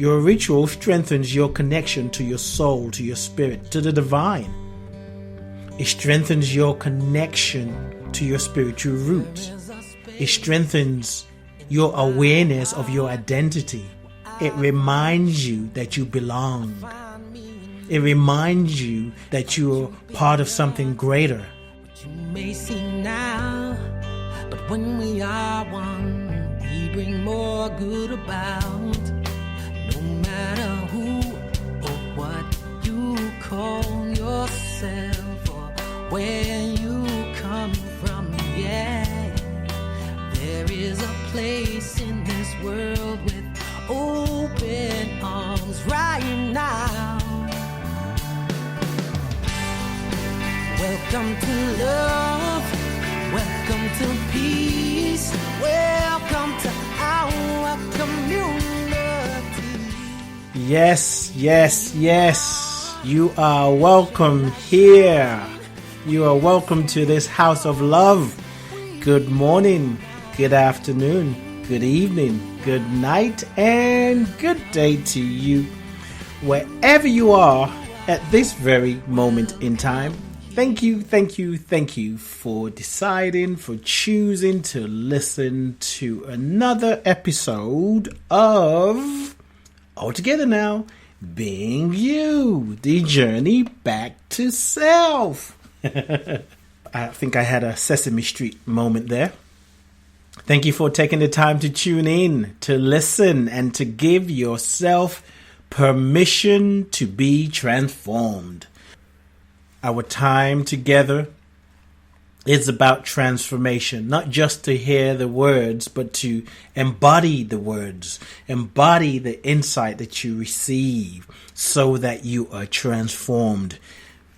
Your ritual strengthens your connection to your soul, to your spirit, to the divine. It strengthens your connection to your spiritual roots. It strengthens your awareness of your identity. It reminds you that you belong. It reminds you that you're part of something greater. You may see now, but when we are one, we bring more good about. No matter who or what you call yourself or where you come from, yeah, there is a place in this world with open arms right now. Welcome to love, welcome to peace, welcome to our community. Yes, yes, yes. You are welcome here. You are welcome to this house of love. Good morning, good afternoon, good evening, good night, and good day to you. Wherever you are at this very moment in time. Thank you for deciding, for choosing to listen to another episode of Altogether Now, Being You, the journey back to self. I think I had a Sesame Street moment there. Thank you for taking the time to tune in, to listen, and to give yourself permission to be transformed. Our time together is about transformation, not just to hear the words, but to embody the words, embody the insight that you receive so that you are transformed.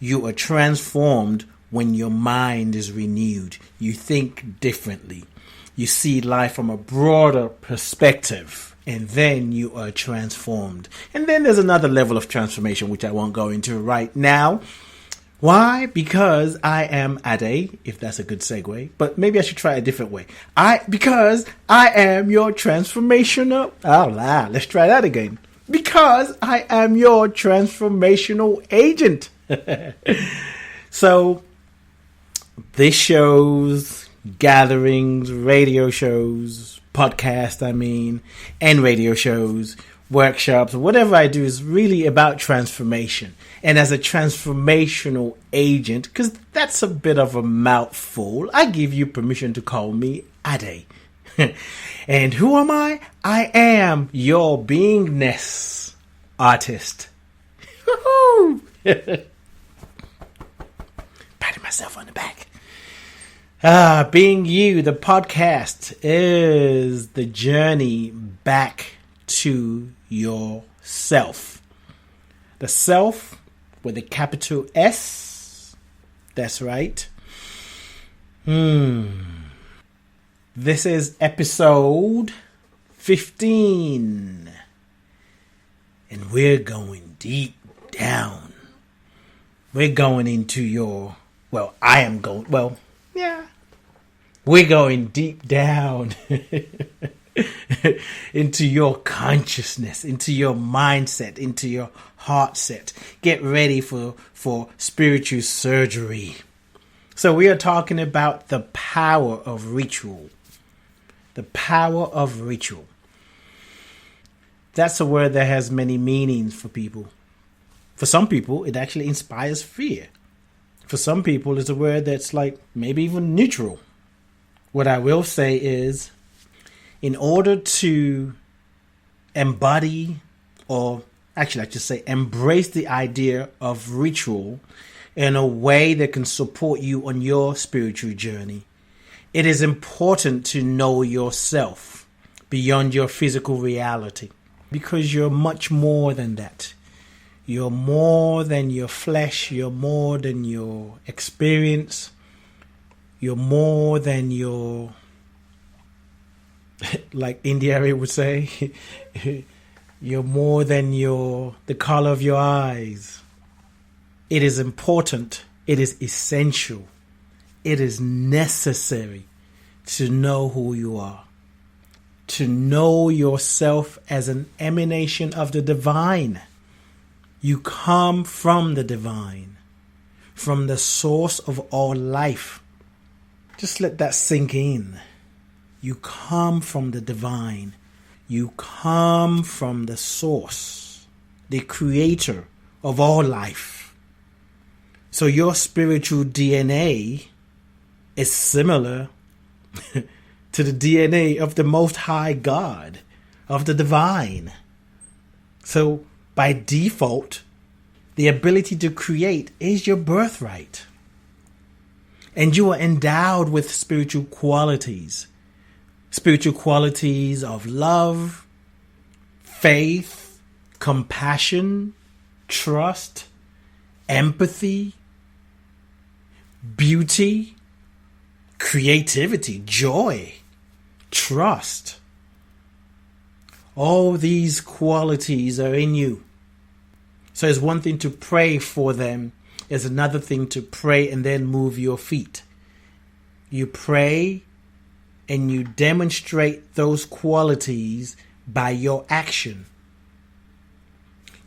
You are transformed when your mind is renewed. You think differently. You see life from a broader perspective, and then you are transformed. And then there's another level of transformation, which I won't go into right now. Why? Because I am Ade, if that's a good segue, but maybe I should try a different way. Because I am your transformational, let's try that again. Because I am your transformational agent. So, this shows, gatherings, radio shows, podcasts, and radio shows, workshops, whatever I do is really about transformation. And as a transformational agent, because that's a bit of a mouthful, I give you permission to call me Ade. And who am I? I am your beingness artist. Patting myself on the back. Being You, the podcast, is the journey back to yourself. The self with a capital S. That's right. This is episode 15. And we're going deep down. We're going into your... We're going deep down into your consciousness, into your mindset, into your heart set. Get ready for spiritual surgery. So we are talking about the power of ritual. The power of ritual. That's a word that has many meanings for people. For some people, it actually inspires fear. For some people, it's a word that's like maybe even neutral. What I will say is, in order to embody, or actually I should say embrace the idea of ritual in a way that can support you on your spiritual journey, it is important to know yourself beyond your physical reality, because you're much more than that. You're more than your flesh. You're more than your experience. You're more than your, like India would say, you're more than the color of your eyes. It is important. It is essential. It is necessary to know who you are, to know yourself as an emanation of the divine. You come from the divine, from the source of all life. Just let that sink in. You come from the divine. You come from the source, the creator of all life. So your spiritual DNA is similar to the DNA of the Most High God, of the divine. So by default, the ability to create is your birthright. And you are endowed with spiritual qualities of love, faith, compassion, trust, empathy, beauty, creativity, joy, trust. All these qualities are in you. So it's one thing to pray for them. It's another thing to pray and then move your feet. You pray and you demonstrate those qualities by your action.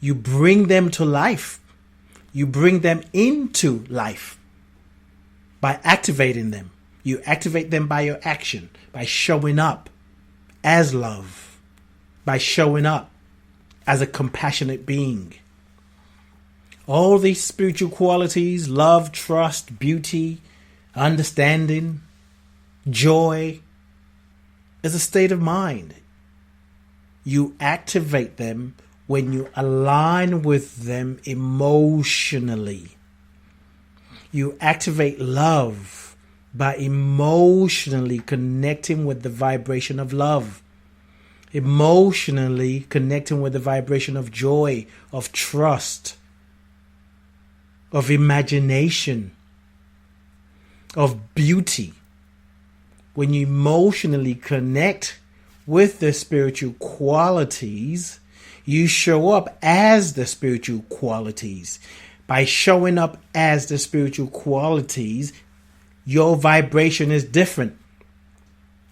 You bring them to life. You bring them into life by activating them. You activate them by your action, by showing up as love, by showing up as a compassionate being. All these spiritual qualities, love, trust, beauty, understanding, joy, is a state of mind. You activate them when you align with them emotionally. You activate love by emotionally connecting with the vibration of love. Emotionally connecting with the vibration of joy, of trust, of imagination, of beauty. When you emotionally connect with the spiritual qualities, you show up as the spiritual qualities. By showing up as the spiritual qualities, your vibration is different.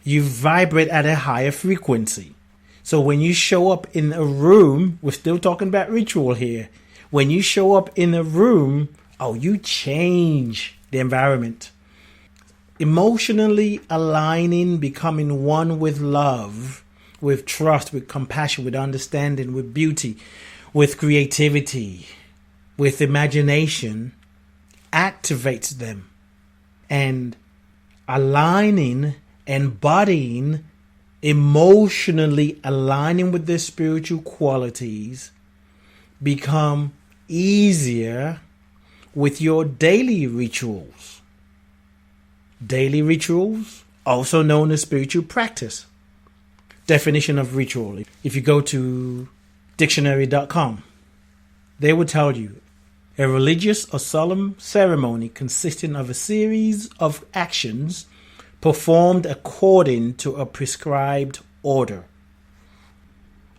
You vibrate at a higher frequency. So when you show up in a room, we're still talking about ritual here. When you show up in a room, you change the environment. Emotionally aligning, becoming one with love, with trust, with compassion, with understanding, with beauty, with creativity, with imagination, activates them. And aligning, embodying, emotionally aligning with their spiritual qualities become easier with your daily rituals. Daily rituals, also known as spiritual practice. Definition of ritual. If you go to dictionary.com, they will tell you a religious or solemn ceremony consisting of a series of actions performed according to a prescribed order.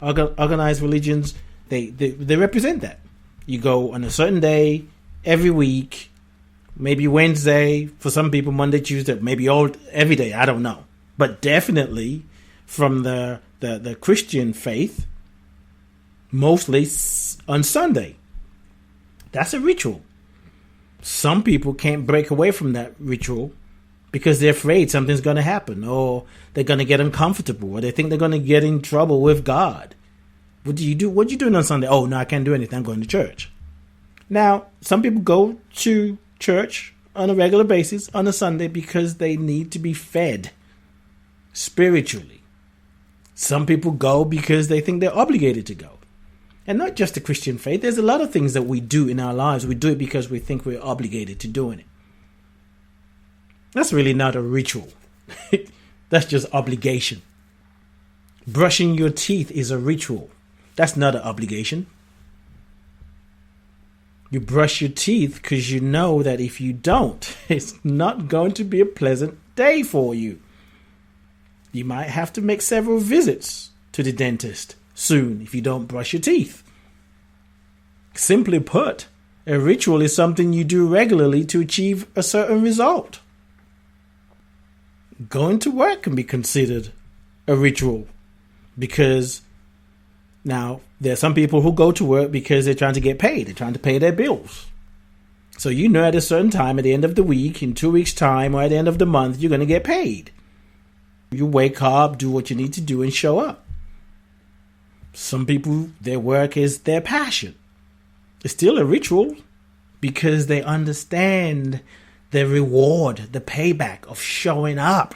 Organized religions, they represent that. You go on a certain day, every week, maybe Wednesday, for some people Monday, Tuesday, maybe every day, I don't know. But definitely from the Christian faith, mostly on Sunday. That's a ritual. Some people can't break away from that ritual because they're afraid something's going to happen, or they're going to get uncomfortable, or they think they're going to get in trouble with God. What do you do? What are you doing on Sunday? Oh, no, I can't do anything. I'm going to church. Now, some people go to church on a regular basis on a Sunday because they need to be fed spiritually. Some people go because they think they're obligated to go. And not just the Christian faith. There's a lot of things that we do in our lives. We do it because we think we're obligated to doing it. That's really not a ritual. That's just obligation. Brushing your teeth is a ritual. That's not an obligation. You brush your teeth because you know that if you don't, it's not going to be a pleasant day for you. You might have to make several visits to the dentist soon if you don't brush your teeth. Simply put, a ritual is something you do regularly to achieve a certain result. Going to work can be considered a ritual Because now there are some people who go to work because they're trying to get paid. They're trying to pay their bills. So you know at a certain time, at the end of the week, in 2 weeks' time, or at the end of the month, you're going to get paid. You wake up, do what you need to do, and show up. Some people, their work is their passion. It's still a ritual because they understand the reward, the payback of showing up.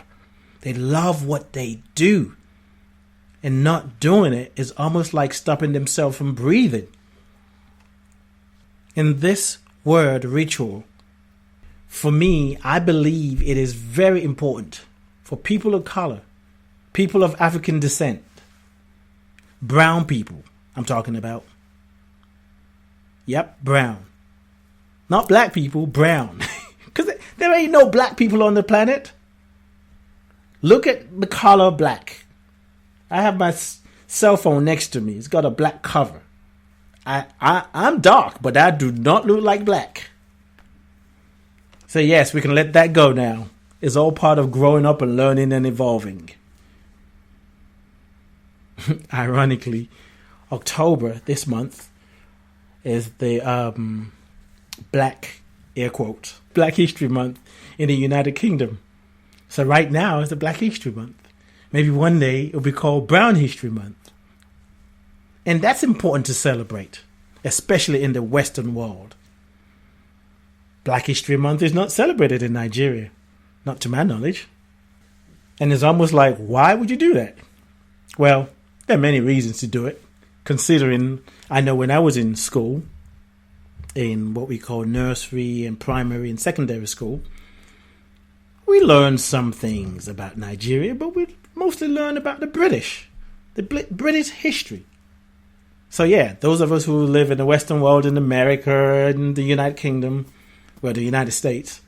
They love what they do. And not doing it is almost like stopping themselves from breathing. In this word, ritual, for me, I believe it is very important for people of color, people of African descent, brown people, I'm talking about. Yep, brown. Not black people, brown. Because there ain't no black people on the planet. Look at the color black. I have my cell phone next to me. It's got a black cover. I'm dark, but I do not look like black. So yes, we can let that go now. It's all part of growing up and learning and evolving. Ironically, October this month is the Black, air quotes, Black History Month in the United Kingdom. So right now it's the Black History Month. Maybe one day it'll be called Brown History Month. And that's important to celebrate, especially in the Western world. Black History Month is not celebrated in Nigeria, not to my knowledge. And it's almost like, why would you do that? Well, there are many reasons to do it, considering I know when I was in school, in what we call nursery and primary and secondary school, we learned some things about Nigeria, but we mostly learned about the British, British history. So yeah, those of us who live in the Western world, in America and the United Kingdom, well, the United States,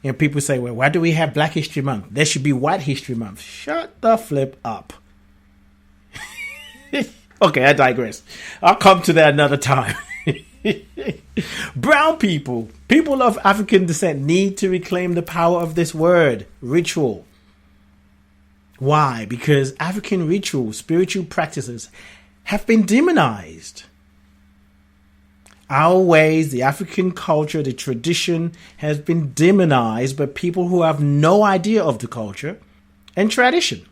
and people say, well, why do we have Black History Month? There should be White History Month. Shut the flip up. Okay, I digress. I'll come to that another time. Brown people, people of African descent, need to reclaim the power of this word, ritual. Why? Because African rituals, spiritual practices, have been demonized. Our ways, the African culture, the tradition has been demonized by people who have no idea of the culture and tradition.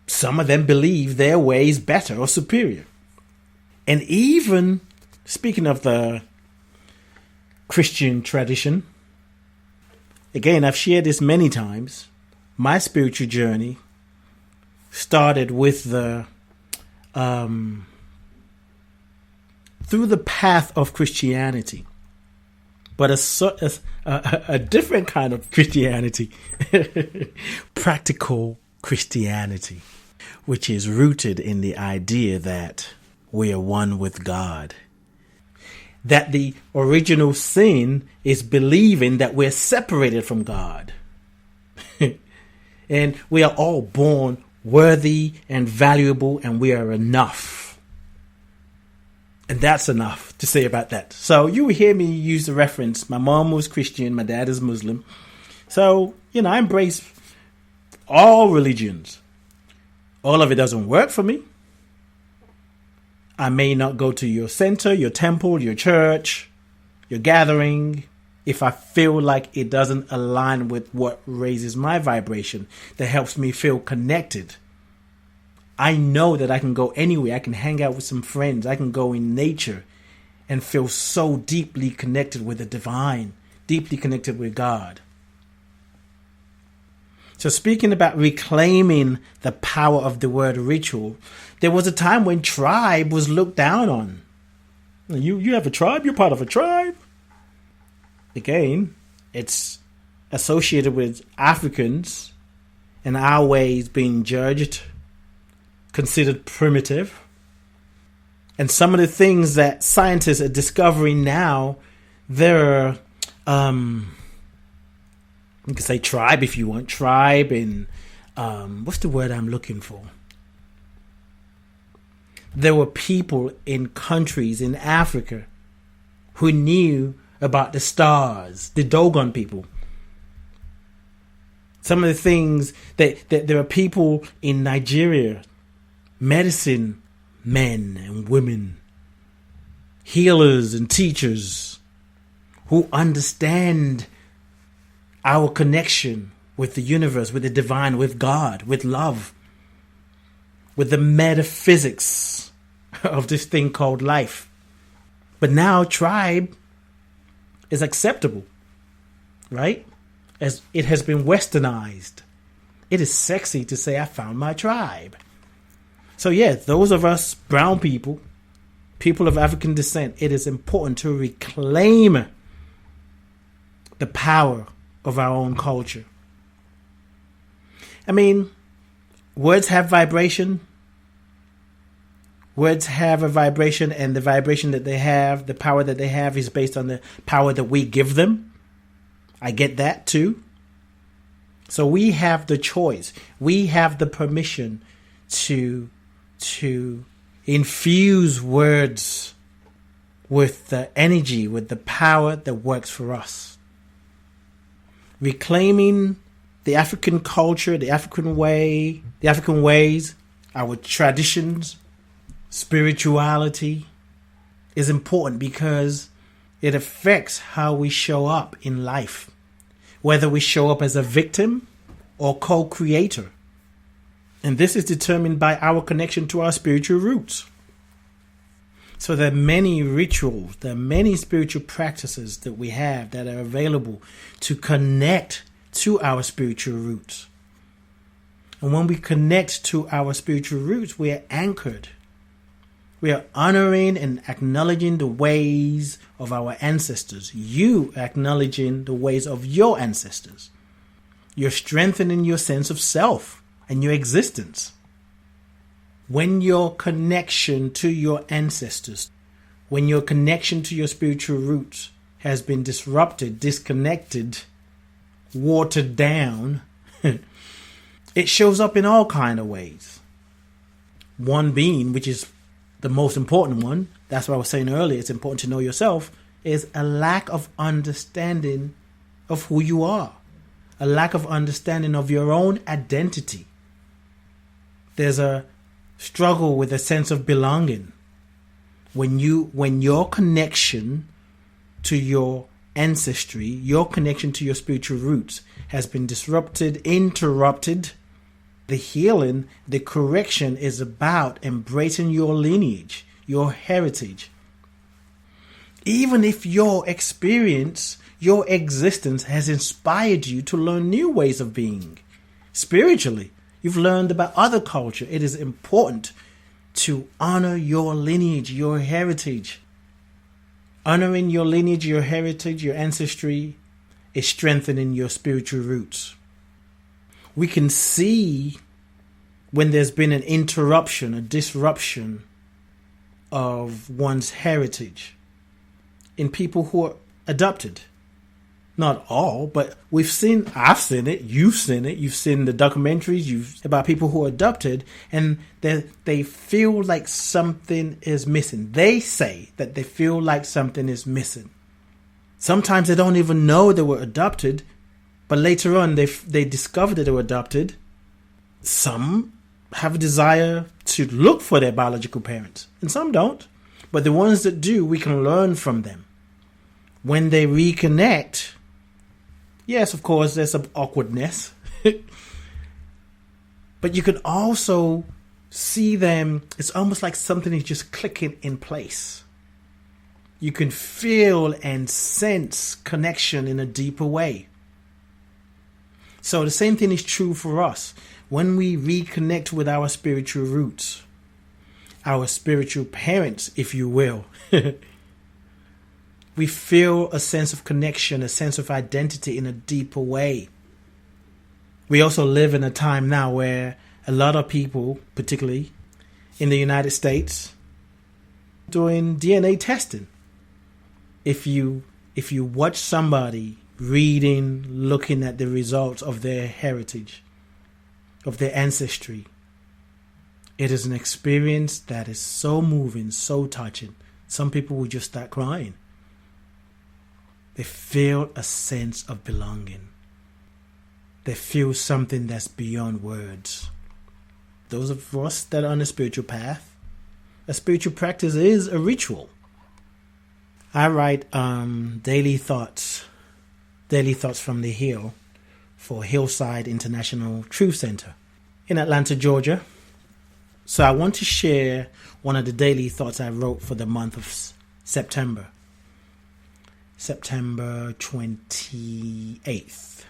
Some of them believe their way is better or superior. And even, speaking of the Christian tradition, again, I've shared this many times. My spiritual journey started with through the path of Christianity, but a different kind of Christianity, practical Christianity, which is rooted in the idea that we are one with God. That the original sin is believing that we're separated from God. And we are all born worthy and valuable, and we are enough. And that's enough to say about that. So you will hear me use the reference. My mom was Christian, my dad is Muslim. So, I embrace all religions. All of it doesn't work for me. I may not go to your center, your temple, your church, your gathering, if I feel like it doesn't align with what raises my vibration, that helps me feel connected. I know that I can go anywhere. I can hang out with some friends. I can go in nature and feel so deeply connected with the divine, deeply connected with God. So speaking about reclaiming the power of the word ritual, there was a time when tribe was looked down on. You have a tribe? You're part of a tribe? Again, it's associated with Africans and our ways being judged, considered primitive. And some of the things that scientists are discovering now, there are, you can say tribe if you want, tribe in, what's the word I'm looking for? There were people in countries in Africa who knew about the stars, the Dogon people. Some of the things that there are people in Nigeria, medicine men and women, healers and teachers who understand our connection with the universe, with the divine, with God, with love, with the metaphysics of this thing called life. But now tribe is acceptable, right? As it has been westernized. It is sexy to say, I found my tribe. So yeah, those of us brown people, people of African descent, it is important to reclaim the power of our own culture. I mean, words have vibration. Words have a vibration, and the vibration that they have, the power that they have, is based on the power that we give them. I get that too. So we have the choice. We have the permission to infuse words with the energy, with the power that works for us. Reclaiming the African culture, the African way, the African ways, our traditions, spirituality is important because it affects how we show up in life, whether we show up as a victim or co-creator. And this is determined by our connection to our spiritual roots. So there are many rituals, there are many spiritual practices that we have that are available to connect to our spiritual roots. And when we connect to our spiritual roots, we are anchored. We are honoring and acknowledging the ways of our ancestors. You acknowledging the ways of your ancestors. You're strengthening your sense of self and your existence. When your connection to your ancestors, when your connection to your spiritual roots has been disrupted, disconnected, watered down, it shows up in all kinds of ways. One being, which is the most important one, that's what I was saying earlier, it's important to know yourself, is a lack of understanding of who you are. A lack of understanding of your own identity. There's a struggle with a sense of belonging. When your connection to your ancestry, your connection to your spiritual roots has been disrupted, interrupted, the healing, the correction is about embracing your lineage, your heritage. Even if your experience, your existence has inspired you to learn new ways of being. Spiritually, you've learned about other culture. It is important to honor your lineage, your heritage. Honoring your lineage, your heritage, your ancestry is strengthening your spiritual roots. We can see when there's been an interruption, a disruption of one's heritage in people who are adopted. Not all, but I've seen it, you've seen the documentaries about people who are adopted, and they feel like something is missing. They say that they feel like something is missing. Sometimes they don't even know they were adopted, but later on they discover that they were adopted. Some have a desire to look for their biological parents, and some don't. But the ones that do, we can learn from them. When they reconnect, yes, of course, there's some awkwardness. But you can also see them, it's almost like something is just clicking in place. You can feel and sense connection in a deeper way. So the same thing is true for us. When we reconnect with our spiritual roots, our spiritual parents, if you will, we feel a sense of connection, a sense of identity in a deeper way. We also live in a time now where a lot of people, particularly in the United States, doing DNA testing. If you watch somebody reading, looking at the results of their heritage, of their ancestry, it is an experience that is so moving, so touching. Some people will just start crying. They feel a sense of belonging. They feel something that's beyond words. Those of us that are on the spiritual path, a spiritual practice is a ritual. I write daily thoughts from the Hill for Hillside International Truth Center in Atlanta, Georgia. So I want to share one of the daily thoughts I wrote for the month of September 28th,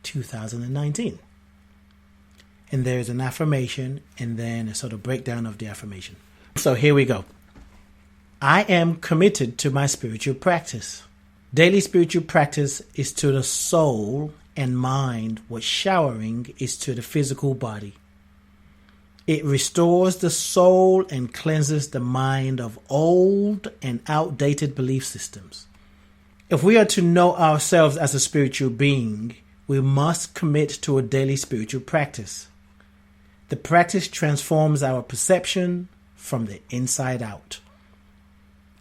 2019. And there's an affirmation and then a sort of breakdown of the affirmation. So here we go. I am committed to my spiritual practice. Daily spiritual practice is to the soul and mind what showering is to the physical body. It restores the soul and cleanses the mind of old and outdated belief systems. If we are to know ourselves as a spiritual being, we must commit to a daily spiritual practice. The practice transforms our perception from the inside out.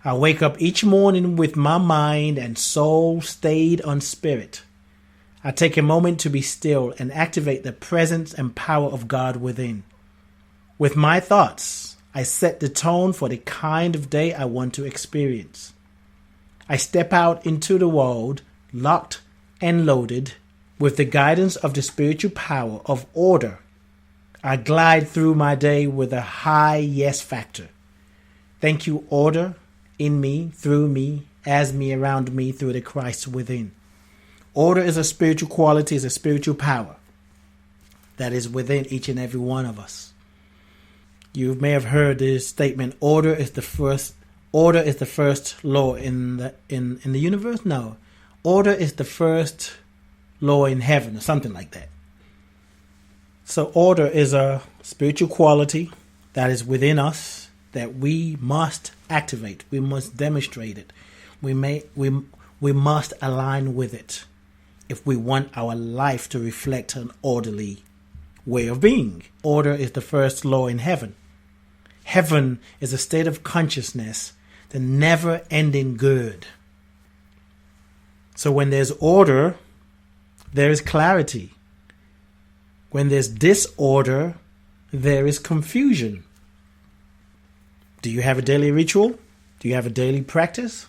I wake up each morning with my mind and soul stayed on spirit. I take a moment to be still and activate the presence and power of God within. With my thoughts, I set the tone for the kind of day I want to experience. I step out into the world, locked and loaded, with the guidance of the spiritual power of order. I glide through my day with a high yes factor. Thank you, order, in me, through me, as me, around me, through the Christ within. Order is a spiritual quality, is a spiritual power that is within each and every one of us. You may have heard this statement, order is the first law in the universe? No. Order is the first law in heaven, or something like that. So order is a spiritual quality that is within us that we must activate. We must demonstrate it. We must align with it if we want our life to reflect an orderly way of being. Order is the first law in heaven. Heaven is a state of consciousness, the never-ending good. So when there's order, there is clarity. When there's disorder, there is confusion. Do you have a daily ritual? Do you have a daily practice?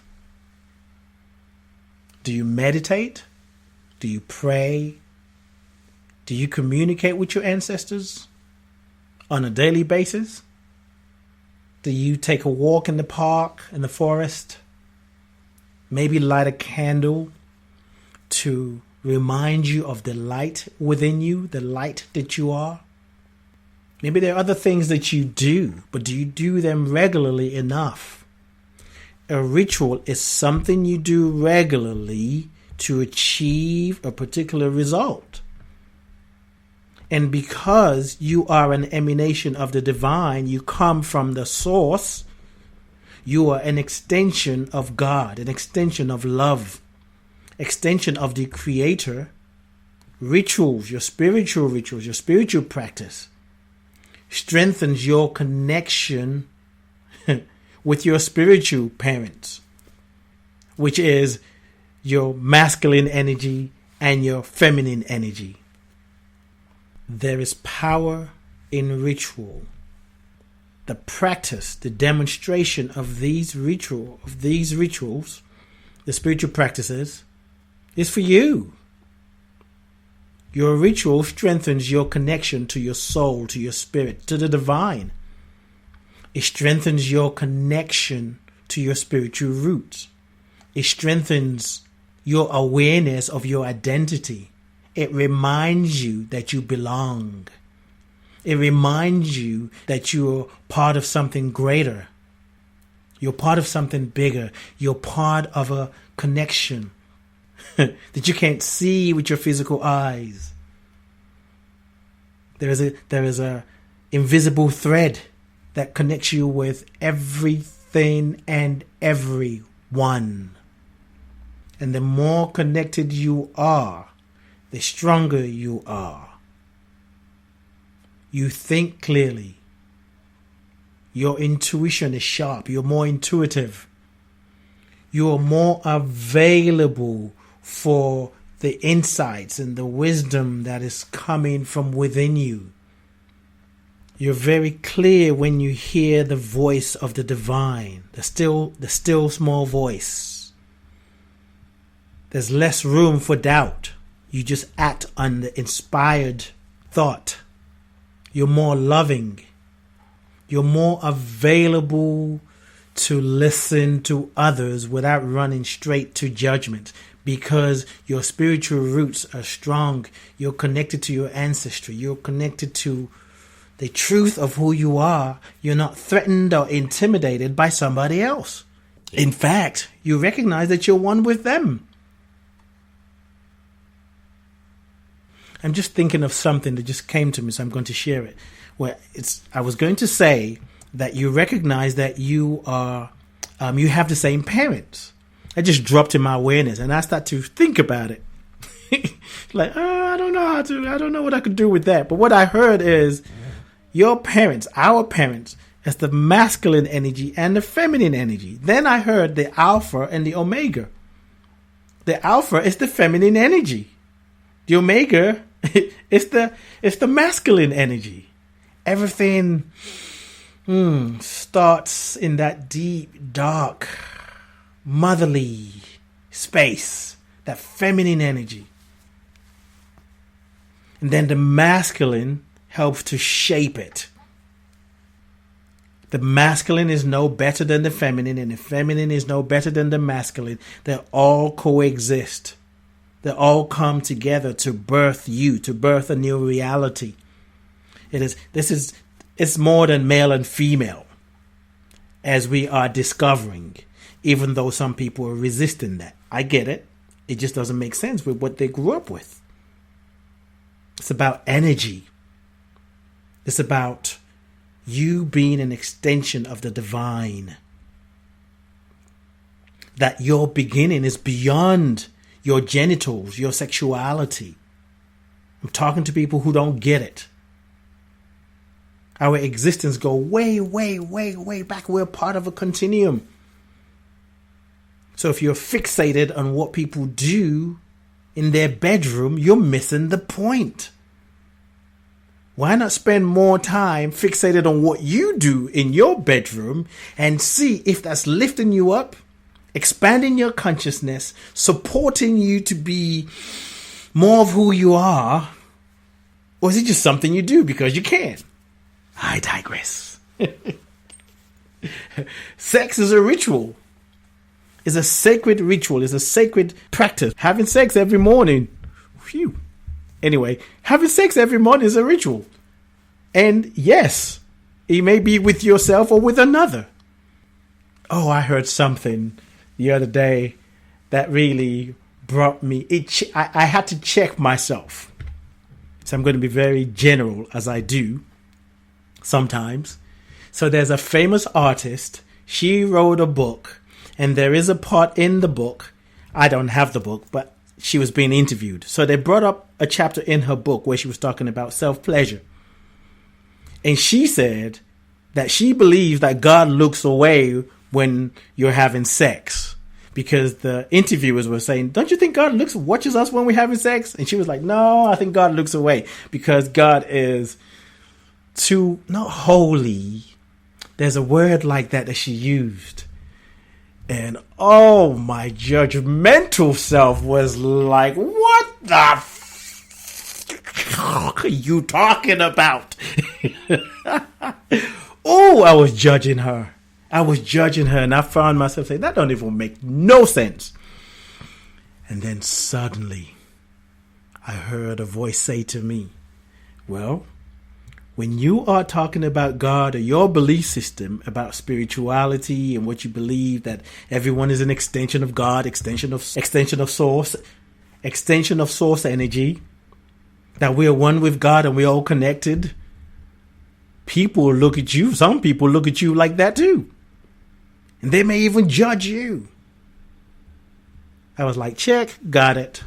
Do you meditate? Do you pray? Do you communicate with your ancestors on a daily basis? Do you take a walk in the park, in the forest? Maybe light a candle to remind you of the light within you, the light that you are? Maybe there are other things that you do, but do you do them regularly enough? A ritual is something you do regularly to achieve a particular result. And because you are an emanation of the divine, you come from the source, you are an extension of God, an extension of love, extension of the Creator. Rituals, your spiritual practice strengthens your connection with your spiritual parents, which is your masculine energy and your feminine energy. There is power in ritual. The practice, the demonstration of these rituals, the spiritual practices, is for you. Your ritual strengthens your connection to your soul, to your spirit, to the divine. It strengthens your connection to your spiritual roots. It strengthens your awareness of your identity. It reminds you that you belong. It reminds you that you're part of something greater. You're part of something bigger. You're part of a connection that you can't see with your physical eyes. There is a invisible thread that connects you with everything and everyone. And the more connected you are, the stronger you are. You think clearly. Your intuition is sharp. You're more intuitive. You are more available for the insights and the wisdom that is coming from within you. You're very clear when you hear the voice of the divine, the still small voice. There's less room for doubt. You just act on the inspired thought. You're more loving. You're more available to listen to others without running straight to judgment, because your spiritual roots are strong. You're connected to your ancestry. You're connected to the truth of who you are. You're not threatened or intimidated by somebody else. In fact, you recognize that you're one with them. I'm just thinking of something that just came to me, so I'm going to share it. I was going to say that you recognize that you are, you have the same parents. It just dropped in my awareness, and I start to think about it. Like, I don't know what I could do with that. But what I heard is your parents, our parents, is the masculine energy and the feminine energy. Then I heard the alpha and the omega. The alpha is the feminine energy. The omega is the masculine energy. Everything starts in that deep, dark, motherly space, that feminine energy. And then the masculine helps to shape it. The masculine is no better than the feminine, and the feminine is no better than the masculine. They all coexist. They all come together to birth you, to birth a new reality. It's more than male and female, as we are discovering, even though some people are resisting that. I get it. It just doesn't make sense with what they grew up with. It's about energy. It's about you being an extension of the divine. That your beginning is beyond your genitals, your sexuality. I'm talking to people who don't get it. Our existence go way, way, way, way back. We're part of a continuum. So if you're fixated on what people do in their bedroom, you're missing the point. Why not spend more time fixated on what you do in your bedroom and see if that's lifting you up, expanding your consciousness, supporting you to be more of who you are, or is it just something you do because you can? I digress. Sex is a ritual. It's a sacred ritual. It's a sacred practice. Having sex every morning. Phew. Anyway, having sex every morning is a ritual. And yes, it may be with yourself or with another. Oh, I heard something the other day that really brought me. I had to check myself. So I'm going to be very general, as I do sometimes. So there's a famous artist. She wrote a book, and there is a part in the book. I don't have the book, but she was being interviewed. So they brought up a chapter in her book where she was talking about self-pleasure. And she said that she believes that God looks away when you're having sex, because the interviewers were saying, don't you think God watches us when we're having sex? And she was like, no, I think God looks away because God is too, not holy. There's a word like that she used. And oh, my judgmental self was like, what the are you talking about? Oh, I was judging her. And I found myself saying, that don't even make no sense. And then suddenly, I heard a voice say to me, well, when you are talking about God or your belief system about spirituality and what you believe that everyone is an extension of God, extension of source energy, that we are one with God and we're all connected, people look at you. Some people look at you like that too. And they may even judge you. I was like, check, got it.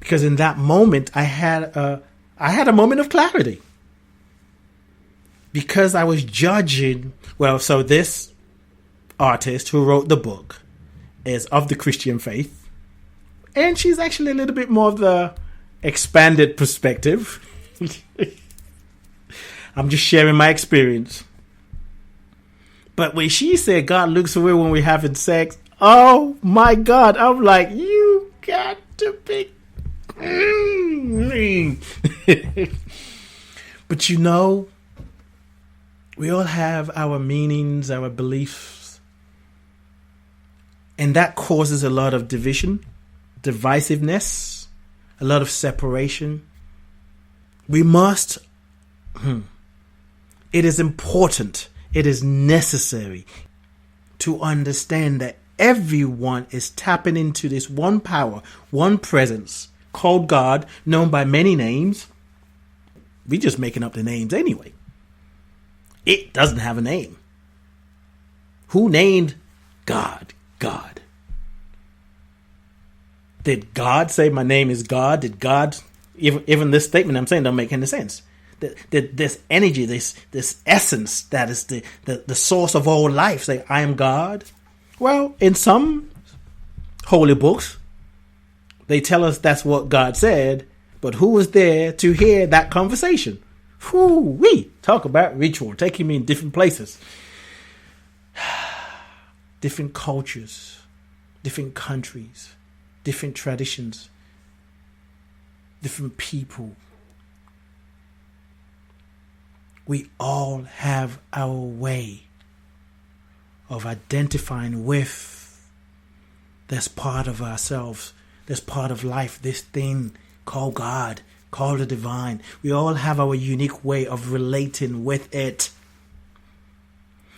Because in that moment, I had a moment of clarity. Because I was judging, so this artist who wrote the book is of the Christian faith. And she's actually a little bit more of the expanded perspective. I'm just sharing my experience. But when she said God looks away when we're having sex, oh my God, I'm like, you got to be. But you know, we all have our meanings, our beliefs. And that causes a lot of division, divisiveness, a lot of separation. We must, it is important, it is necessary to understand that everyone is tapping into this one power, one presence called God, known by many names. We're just making up the names anyway. It doesn't have a name. Who named God? God. Did God say my name is God? Did God, even this statement I'm saying don't make any sense. This energy, this essence that is the source of all life, say, I am God. Well, in some holy books, they tell us that's what God said, but who was there to hear that conversation? We talk about ritual, taking me in different places, different cultures, different countries, different traditions, different people. We all have our way of identifying with this part of ourselves, this part of life, this thing called God, called the divine. We all have our unique way of relating with it.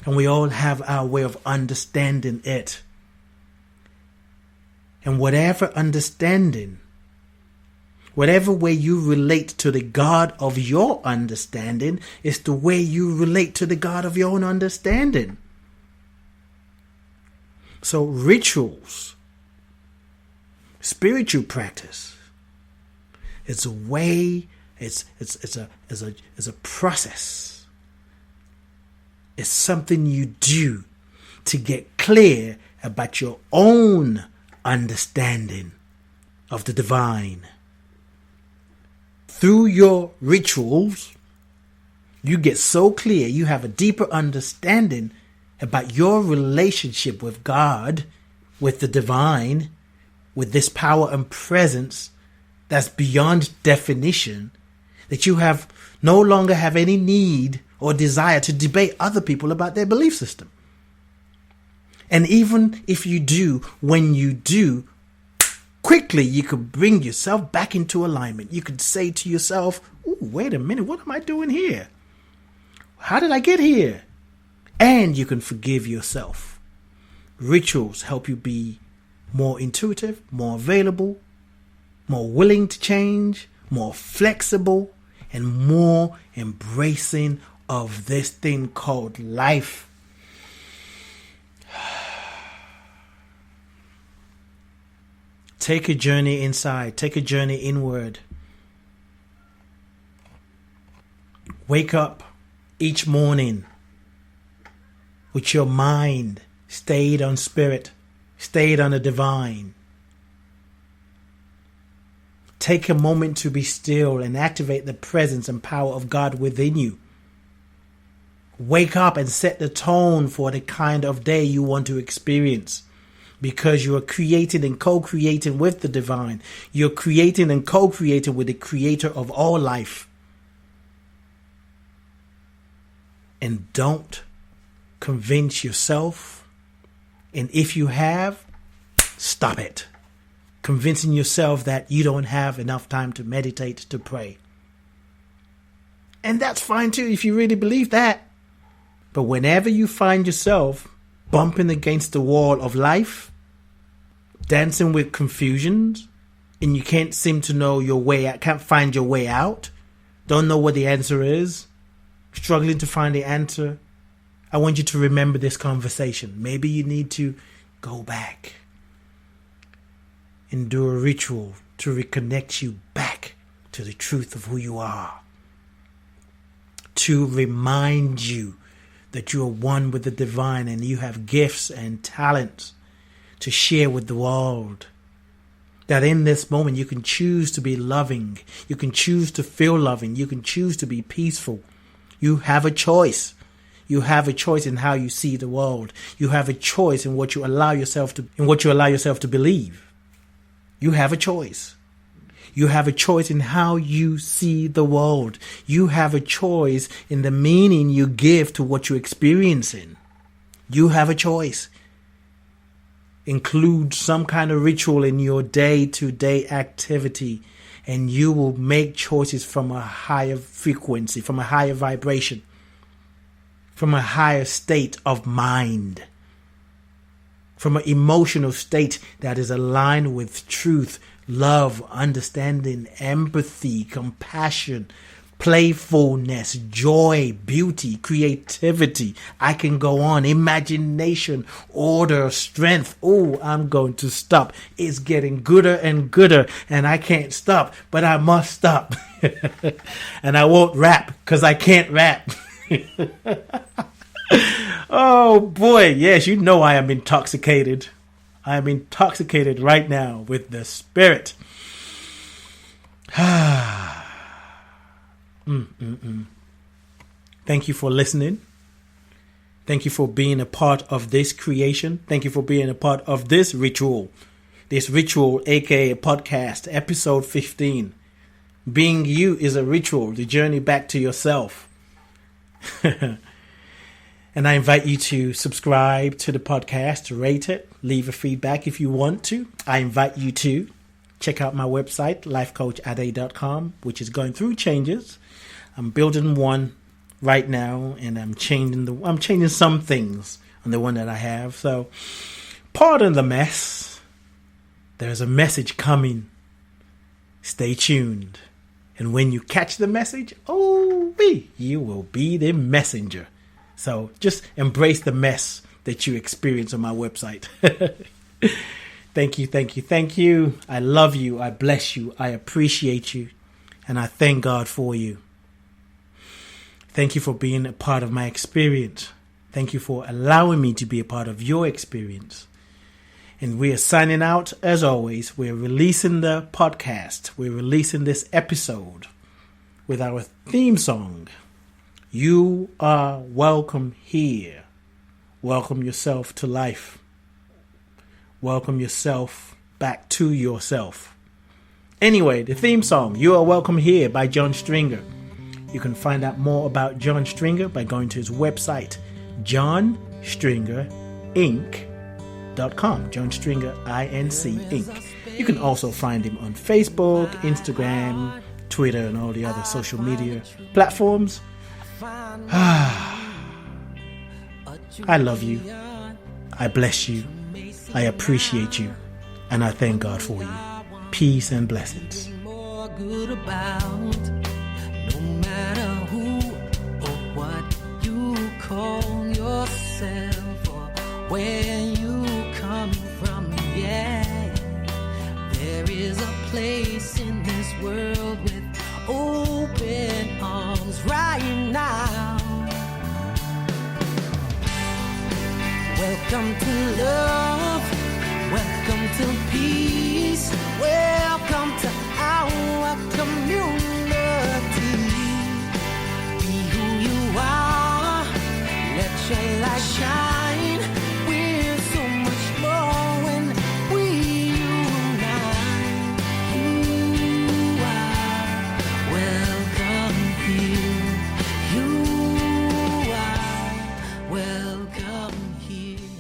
And we all have our way of understanding it. And whatever understanding, whatever way you relate to the God of your understanding is the way you relate to the God of your own understanding. So rituals, spiritual practice, it's a way, it's a process. It's something you do to get clear about your own understanding of the divine. Through your rituals, you get so clear, you have a deeper understanding about your relationship with God, with the divine, with this power and presence that's beyond definition, that you have no longer have any need or desire to debate other people about their belief system. And even if you do, when you do, quickly you could bring yourself back into alignment. You could say to yourself, ooh, wait a minute, what am I doing here? How did I get here? And you can forgive yourself. Rituals help you be more intuitive, more available, more willing to change, more flexible, and more embracing of this thing called life. Take a journey inside. Take a journey inward. Wake up each morning with your mind stayed on spirit, stayed on the divine. Take a moment to be still and activate the presence and power of God within you. Wake up and set the tone for the kind of day you want to experience. Because you are creating and co-creating with the divine. You're creating and co-creating with the creator of all life. And don't convince yourself. And if you have, stop it. Convincing yourself that you don't have enough time to meditate, to pray. And that's fine too if you really believe that. But whenever you find yourself bumping against the wall of life, dancing with confusions, and you can't seem to know your way out, can't find your way out, don't know what the answer is, struggling to find the answer, I want you to remember this conversation. Maybe you need to go back and do a ritual to reconnect you back to the truth of who you are. To remind you that you are one with the divine and you have gifts and talents to share with the world. That in this moment you can choose to be loving. You can choose to feel loving. You can choose to be peaceful. You have a choice. You have a choice in how you see the world. You have a choice in what you allow yourself to believe. You have a choice. You have a choice in how you see the world. You have a choice in the meaning you give to what you're experiencing. You have a choice. Include some kind of ritual in your day-to-day activity, and you will make choices from a higher frequency, from a higher vibration, from a higher state of mind, from an emotional state that is aligned with truth, love, understanding, empathy, compassion, playfulness, joy, beauty, creativity. I can go on. Imagination, order, strength. Oh, I'm going to stop. It's getting gooder and gooder, and I can't stop, but I must stop. And I won't rap because I can't rap. Oh boy, yes, you know I am intoxicated. I am intoxicated right now with the Spirit. Thank you for listening. Thank you for being a part of this creation. Thank you for being a part of this ritual. This ritual, aka podcast, episode 15. Being you is a ritual, the journey back to yourself. And I invite you to subscribe to the podcast, rate it, leave a feedback if you want to. I invite you to check out my website, lifecoachade.com, which is going through changes. I'm building one right now, and I'm changing some things on the one that I have. So, pardon the mess. There's a message coming. Stay tuned. And when you catch the message, you will be the messenger. So just embrace the mess that you experience on my website. Thank you, thank you, thank you. I love you. I bless you. I appreciate you. And I thank God for you. Thank you for being a part of my experience. Thank you for allowing me to be a part of your experience. And we are signing out as always. We're releasing the podcast. We're releasing this episode with our theme song. You are welcome here. Welcome yourself to life. Welcome yourself back to yourself. Anyway, the theme song, You Are Welcome Here by John Stringer. You can find out more about John Stringer by going to his website, johnstringerinc.com. John Stringer, INC, Inc. You can also find him on Facebook, Instagram, Twitter, and all the other social media platforms. I love you. I bless you. I appreciate you. And I thank God for you. Peace and blessings. No matter who or what you call yourself or where you come from, yeah, there is a place in this world with open arms right now. Welcome to love, welcome to peace, welcome to our community. Be who you are, let your light shine. We're so much more when we unite. You are welcome here. You are welcome here.